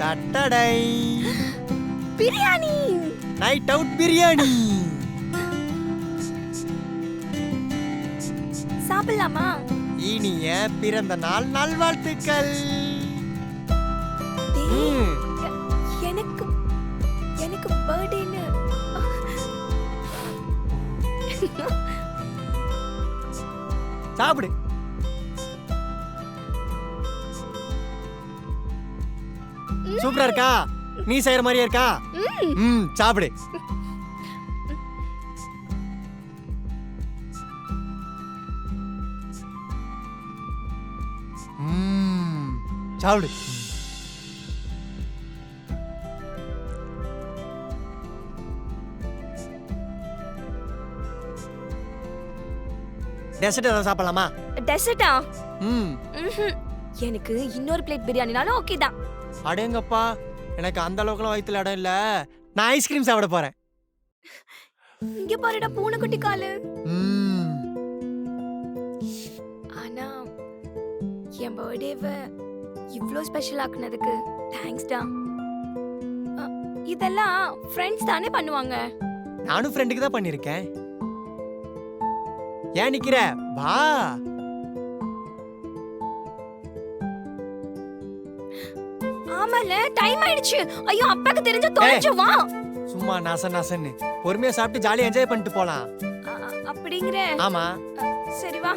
தட்டடை biryani. Night out biryani. சாப்பிடலாமா? இனிய பிறந்த நாள் நல்வாழ்த்துக்கள். டேய், எனக்கு எனக்கு பர்த்டேன்னு சாப்பிடு. சூப்பரா இருக்கா? நீ செய்யற மாதிரியே இருக்கா? சாப்பிடு. சாப்பிடு. டெசர்ட் ஏதாவது சாப்பிடலாமா? டெசர்ட்டா? ம். எனக்கு இன்னொரு பிளேட் பிரியாணினாலும் ஓகே தான். அடேங்கப்பா, எனக்கு அந்த அளவுக்குலாம் வயித்துல இடம் இல்ல. நான் ஐஸ்கிரீம் சாப்பிட போறேன். இங்க பாருடா பூனைக்குட்டி காலு. ஆனா என் பர்த்டேவை இவ்ளோ ஸ்பெஷல் ஆக்குனதுக்கு தேங்க்ஸ் டா. இதெல்லாம் ஃப்ரெண்ட்ஸ் தானே பண்ணுவாங்க. நானும் ஃப்ரெண்டுக்கு தான் பண்ணிருக்கேன். ஏன் நிக்கிற? வா. ஆமால டைம் ஆயிடுச்சு. ஐயோ அப்பாக்கு தெரிஞ்ச தொலைஞ்சு வா. சும்மா நசன்னு பொறுமையா சாப்பிட்டு ஜாலியா என்ஜாய் பண்ணிட்டு போலாம். அப்படிங்கற? ஆமா. சரி வா.